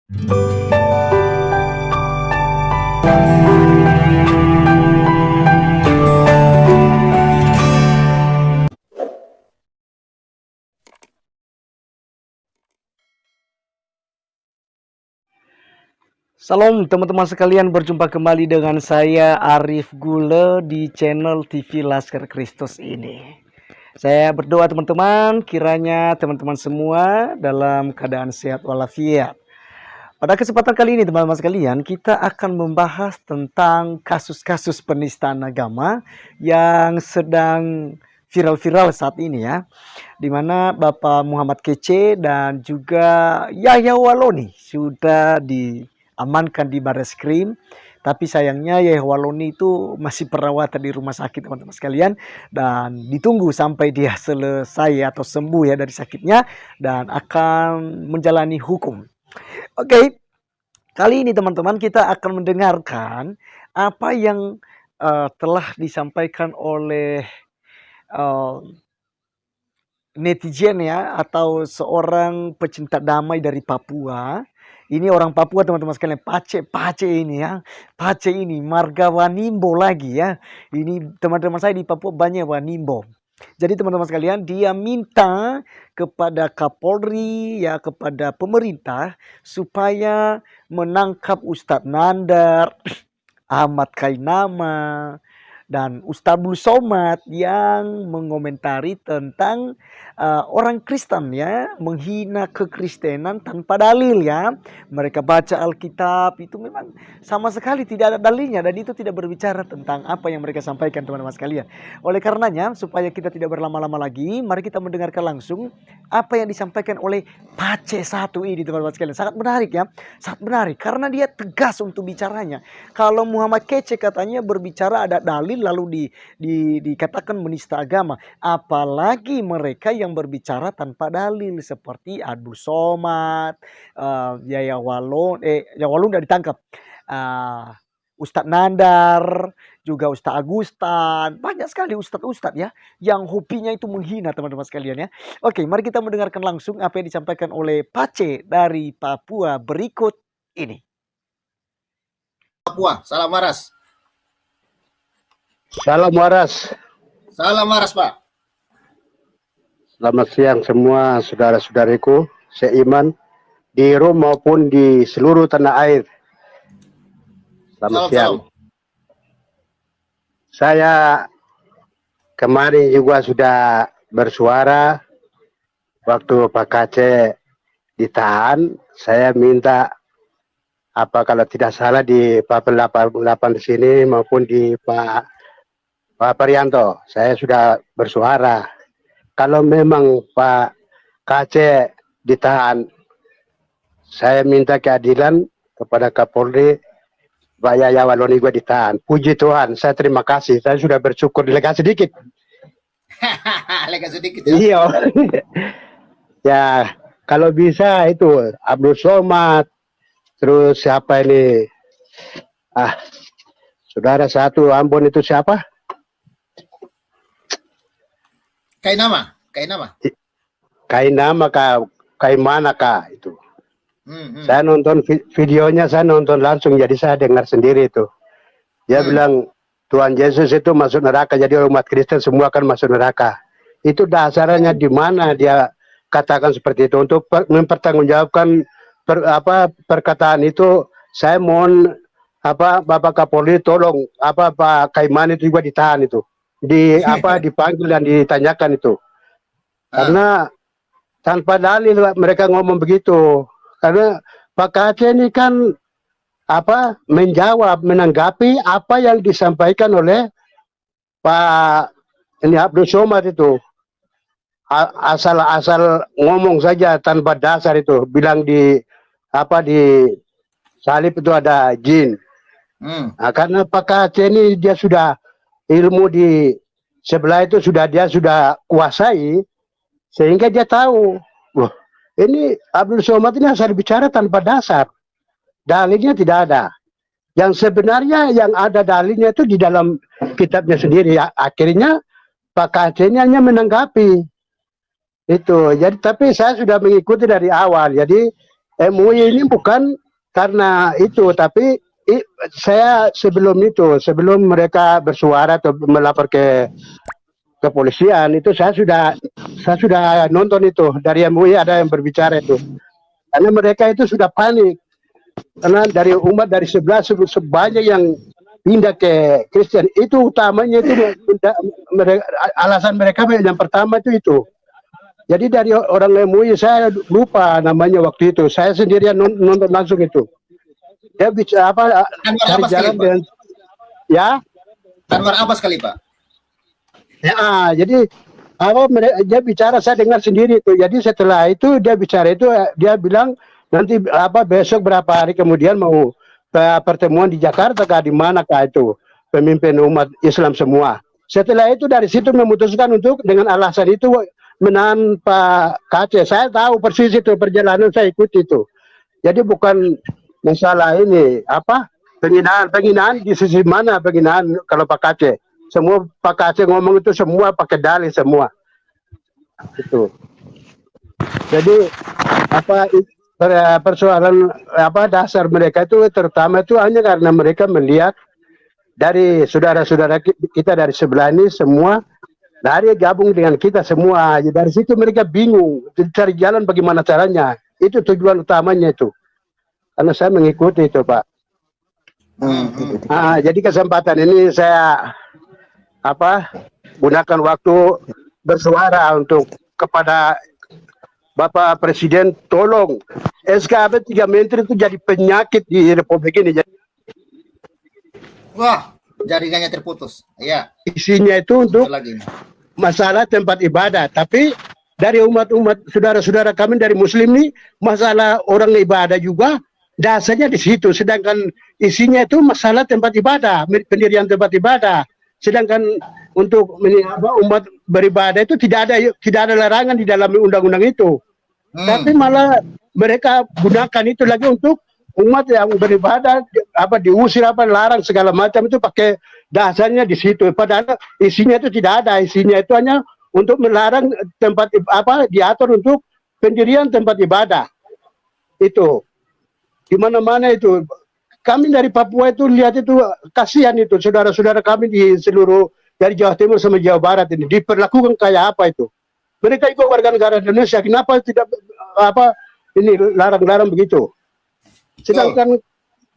Salam teman-teman sekalian, berjumpa kembali dengan saya Arif Gule di channel TV Laskar Kristus ini. Saya berdoa teman-teman, kiranya teman-teman semua dalam keadaan sehat walafiat. Pada kesempatan kali ini teman-teman sekalian, kita akan membahas tentang kasus-kasus penistaan agama yang sedang viral-viral saat ini ya. Di mana Bapak Muhammad Kece dan juga Yahya Waloni sudah diamankan di Barreskrim, tapi sayangnya Yahya Waloni itu masih perawatan di rumah sakit teman-teman sekalian, dan ditunggu sampai dia selesai atau sembuh ya dari sakitnya dan akan menjalani hukum. Oke, kali ini teman-teman kita akan mendengarkan apa yang telah disampaikan oleh netizen ya, atau seorang pecinta damai dari Papua. Ini orang Papua teman-teman sekalian, Pace ini ya. Pace ini marga Wanimbo lagi ya. Ini teman-teman saya di Papua banyak Wanimbo. Jadi teman-teman sekalian, dia minta kepada Kapolri ya, kepada pemerintah supaya menangkap Ustadz Nandar, Ahmad Kainama, dan Ustadz Abdul Somad yang mengomentari tentang orang Kristen ya, menghina kekristenan tanpa dalil ya. Mereka baca Alkitab itu memang sama sekali tidak ada dalilnya, dan itu tidak berbicara tentang apa yang mereka sampaikan teman-teman sekalian. Oleh karenanya, supaya kita tidak berlama-lama lagi, mari kita mendengarkan langsung apa yang disampaikan oleh Pace satu ini teman-teman sekalian. Sangat menarik ya, sangat menarik karena dia tegas untuk bicaranya. Kalau Muhammad Kece katanya berbicara ada dalil lalu dikatakan menista agama, apalagi mereka yang berbicara tanpa dalil seperti Abdul Somad, Yahya Walon, udah ditangkap, Ustadz Nandar, juga Ustadz Agustan, banyak sekali ustadz-ustadz ya yang hobinya itu menghina teman-teman sekalian ya. Oke, mari kita mendengarkan langsung apa yang disampaikan oleh Pace dari Papua berikut ini. Papua, salam waras. Salam waras. Salam waras, Pak. Selamat siang semua saudara-saudariku seiman di Rom maupun di seluruh tanah air. Selamat siang. Saya kemarin juga sudah bersuara waktu Pak Kece ditahan. Saya minta kalau tidak salah di Pak 88 di sini maupun di Pak Prianto, saya sudah bersuara. Kalau memang Pak Kece ditahan, saya minta keadilan kepada Kapolri, Pak Yahya Waloni juga ditahan. Puji Tuhan, saya terima kasih. Saya sudah bersyukur, lega sedikit. Lega sedikit ya? Iya. Ya, kalau bisa itu Abdul Somad, terus siapa ini? Saudara satu Ambon itu siapa? Kainama. Kainama Kaimana itu. Saya nonton videonya, saya nonton langsung, jadi saya dengar sendiri itu. Dia bilang Tuhan Yesus itu masuk neraka, jadi umat Kristen semua akan masuk neraka. Itu dasarnya di mana dia katakan seperti itu? Untuk mempertanggungjawabkan perkataan itu, saya mohon Bapak Kapolri tolong Pak Kaiman itu juga ditahan itu. Dipanggil dan ditanyakan itu. Karena tanpa dalil mereka ngomong begitu. Karena Pak Kece ini kan menanggapi apa yang disampaikan oleh Pak Abdul Somad itu. Asal ngomong saja tanpa dasar itu, bilang di salib itu ada jin. Karena Pak Kece ini dia sudah ilmu di sebelah itu dia sudah kuasai, sehingga dia tahu, ini Abdul Somad ini asal bicara tanpa dasar, dalilnya tidak ada. Yang sebenarnya yang ada dalilnya itu di dalam kitabnya sendiri. Akhirnya Pak Kece ini hanya menanggapi itu. Jadi tapi saya sudah mengikuti dari awal. Jadi MUI ini bukan karena itu, tapi saya sebelum mereka bersuara atau melapor ke kepolisian itu saya sudah nonton itu dari MUI ada yang berbicara itu. Karena mereka itu sudah panik. Karena dari umat dari sebelah sebanyak yang pindah ke Kristen itu utamanya itu alasan mereka yang pertama itu. Jadi dari orang MUI saya lupa namanya waktu itu. Saya sendirian nonton langsung itu. Dia bicara apa Anwar cari Abbas jalan kali, Pak. dengan ya. Anwar Abbas kali, Pak. Ya, jadi dia bicara saya dengar sendiri itu. Jadi setelah itu dia bicara itu dia bilang nanti besok berapa hari kemudian mau pertemuan di Jakarta kah di mana kah itu pemimpin umat Islam semua. Setelah itu dari situ memutuskan untuk dengan alasan itu menahan Pak KC. Saya tahu persis itu perjalanan saya ikuti itu. Jadi bukan masalah ini penghinaan di sisi mana penghinaan kalau Pak KC. Semua Pak KC ngomong itu semua pakai dalih semua. Itu. Jadi persoalan dasar mereka itu terutama itu hanya karena mereka melihat dari saudara-saudara kita dari sebelah ini semua dari gabung dengan kita semua. Dari situ mereka bingung cari jalan bagaimana caranya. Itu tujuan utamanya itu. Karena saya mengikuti itu, Pak. Jadi kesempatan ini saya gunakan waktu bersuara untuk kepada Bapak Presiden, tolong SKB 3 Menteri itu jadi penyakit di Republik ini. Wah, jaringannya terputus. Ya. Isinya itu untuk masalah tempat ibadah, tapi dari umat-umat saudara-saudara kami dari Muslim ini masalah orang ibadah juga dasarnya di situ. Sedangkan isinya itu masalah tempat ibadah, pendirian tempat ibadah. Sedangkan untuk umat beribadah itu tidak ada larangan di dalam undang-undang itu. Tapi malah mereka gunakan itu lagi untuk umat yang beribadah diusir larang segala macam itu pakai dasarnya di situ. Padahal isinya itu tidak ada. Isinya itu hanya untuk melarang tempat diatur untuk pendirian tempat ibadah. Itu di mana-mana itu. Kami dari Papua itu lihat itu kasihan itu saudara-saudara kami di seluruh dari Jawa Timur sama Jawa Barat ini diperlakukan kayak apa itu. Mereka itu warga negara Indonesia, kenapa tidak ini larang-larang begitu? Sedangkan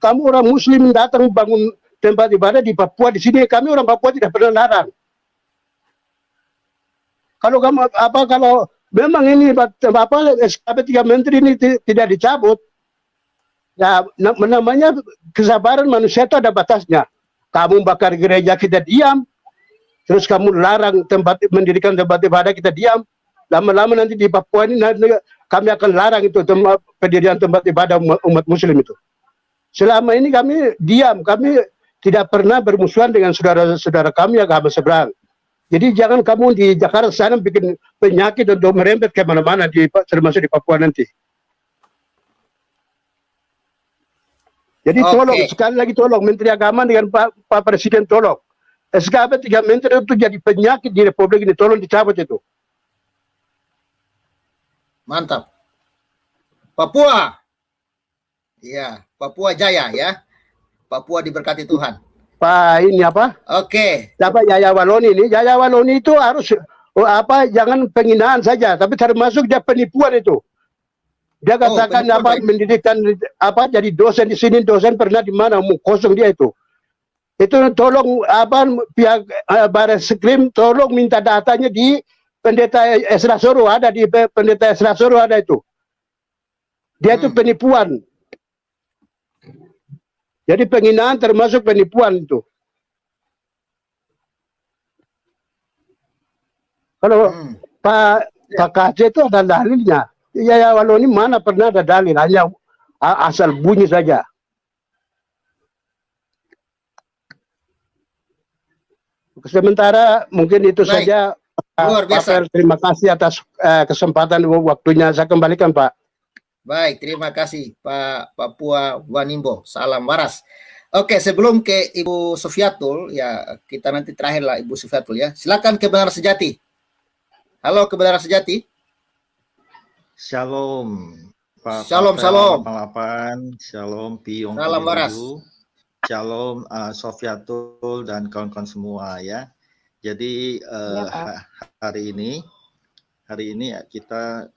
kamu orang Muslim datang bangun tempat ibadah di Papua, di sini kami orang Papua tidak pernah larang. Kalau kamu kalau memang ini SKP 3 Menteri ini tidak dicabut, ya namanya kesabaran manusia itu ada batasnya. Kamu bakar gereja kita diam, terus kamu larang mendirikan tempat ibadah kita diam. Lama-lama nanti di Papua ini kami akan larang itu pendirian tempat ibadah umat Muslim itu. Selama ini kami diam, kami tidak pernah bermusuhan dengan saudara-saudara kami yang agama seberang. Jadi jangan kamu di Jakarta sana bikin penyakit untuk merembet kemana-mana termasuk di Papua nanti. Jadi tolong, sekali lagi tolong Menteri Agama dengan Pak Presiden tolong. SKP 3 Menteri itu jadi penyakit di Republik ini, tolong dicabut itu. Mantap. Papua. Ya, Papua Jaya ya. Papua diberkati Tuhan. Pak ini Yaya Waloni ini. Yaya Waloni itu harus jangan penghinaan saja, tapi termasuk dia penipuan itu. Dia katakan mendirikan jadi dosen di sini, dosen pernah di mana, kosong dia itu. Itu tolong pihak Barreskrim tolong minta datanya di Pendeta Esra Soro, ada di Pendeta Esra Soro ada itu. Dia itu penipuan. Jadi penghinaan termasuk penipuan itu. Kalau Pak KC itu ada dalilnya. Yaya Waloni mana pernah ada dalil, hanya asal bunyi saja. Sementara mungkin itu saja. Luar biasa. Pak, terima kasih atas kesempatan waktunya, saya kembalikan Pak. Baik, terima kasih Pak Papua Wanimbo. Salam waras. Oke, sebelum ke Ibu Sufiatul, ya kita nanti terakhir lah Ibu Sufiatul ya. Silakan Kebenaran Sejati. Halo Kebenaran Sejati. Shalom. Pak Shalom, Pavel shalom. 88, Shalom Piong Salam waras. 77, Shalom Sofiatul dan kawan-kawan semua ya. Jadi Iya, Pak. hari ini ya kita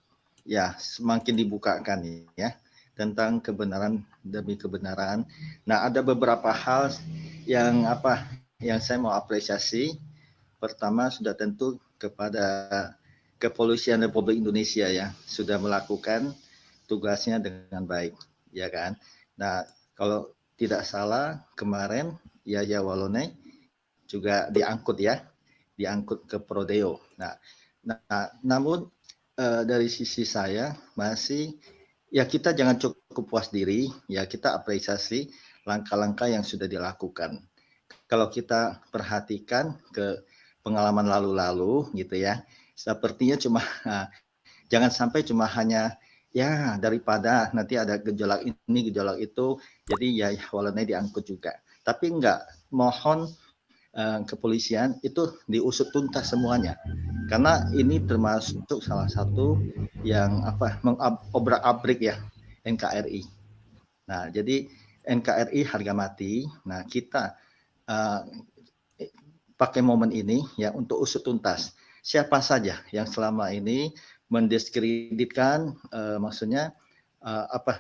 ya semakin dibukakan ya tentang kebenaran demi kebenaran. Nah, ada beberapa hal yang saya mau apresiasi. Pertama sudah tentu kepada Kepolisian Republik Indonesia ya sudah melakukan tugasnya dengan baik, ya kan. Nah, kalau tidak salah kemarin Yahya Walone juga diangkut ke Prodeo. Nah, namun dari sisi saya masih ya kita jangan cukup puas diri, ya kita apresiasi langkah-langkah yang sudah dilakukan. Kalau kita perhatikan ke pengalaman lalu-lalu gitu ya, sepertinya cuma jangan sampai cuma hanya ya daripada nanti ada gejolak ini gejolak itu, jadi ya Walone diangkut juga. Tapi enggak, mohon kepolisian itu diusut tuntas semuanya, karena ini termasuk salah satu yang mengobrak-abrik ya NKRI. Nah, jadi NKRI harga mati. Nah, kita pakai momen ini ya untuk usut tuntas siapa saja yang selama ini mendiskreditkan, maksudnya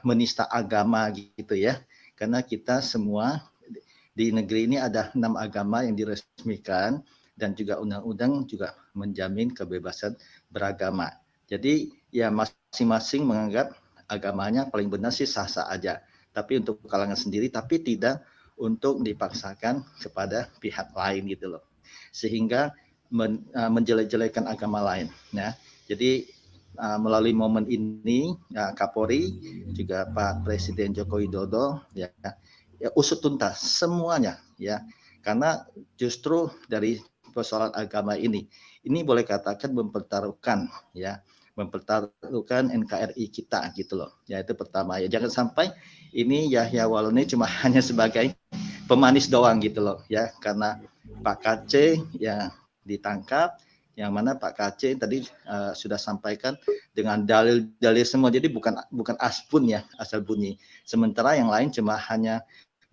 menista agama gitu ya, karena kita semua di negeri ini ada 6 agama yang diresmikan dan juga undang-undang juga menjamin kebebasan beragama. Jadi ya masing-masing menganggap agamanya paling benar sih sah-sah aja. Tapi untuk kalangan sendiri, tapi tidak untuk dipaksakan kepada pihak lain gitu loh. Sehingga menjelek-jelekan agama lain. Ya. Jadi melalui momen ini Kapolri juga Pak Presiden Joko Widodo ya usut tuntas semuanya ya, karena justru dari persoalan agama ini boleh katakan mempertaruhkan NKRI kita gitu loh ya. Itu pertama ya, jangan sampai ini Yahya Walone cuma hanya sebagai pemanis doang gitu loh ya, karena Pak KC ya ditangkap, yang mana Pak KC tadi sudah sampaikan dengan dalil-dalil semua, jadi bukan aspun ya asal bunyi, sementara yang lain cuma hanya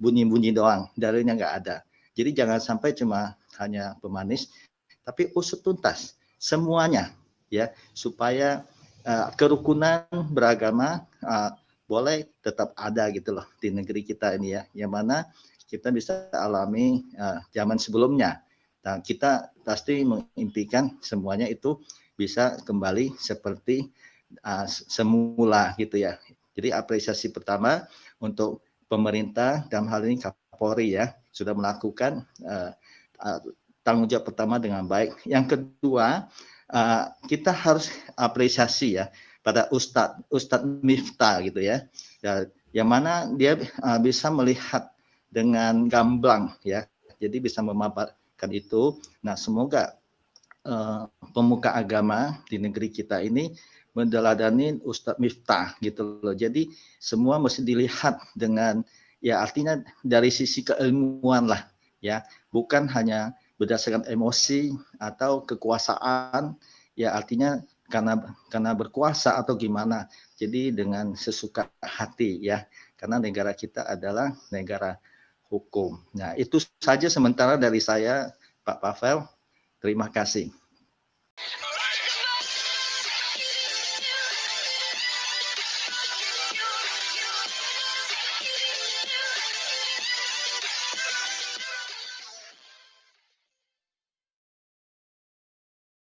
bunyi-bunyi doang, dalilnya nggak ada. Jadi jangan sampai cuma hanya pemanis, tapi usut tuntas semuanya ya, supaya kerukunan beragama boleh tetap ada gitu loh di negeri kita ini ya, yang mana kita bisa alami zaman sebelumnya. Nah, kita pasti mengimpikan semuanya itu bisa kembali seperti semula gitu ya. Jadi apresiasi pertama untuk pemerintah dalam hal ini Kapolri ya sudah melakukan tanggung jawab pertama dengan baik. Yang kedua, kita harus apresiasi ya pada Ustadz Miftah gitu ya, yang mana dia bisa melihat dengan gamblang ya, jadi bisa memaparkan itu. Nah, semoga pemuka agama di negeri kita ini mendeladani Ustadz Miftah gitu loh. Jadi semua mesti dilihat dengan ya artinya dari sisi keilmuan lah ya, bukan hanya berdasarkan emosi atau kekuasaan ya, artinya karena berkuasa atau gimana. Jadi dengan sesuka hati ya, karena negara kita adalah negara hukum. Nah, itu saja sementara dari saya Pak Pavel. Terima kasih.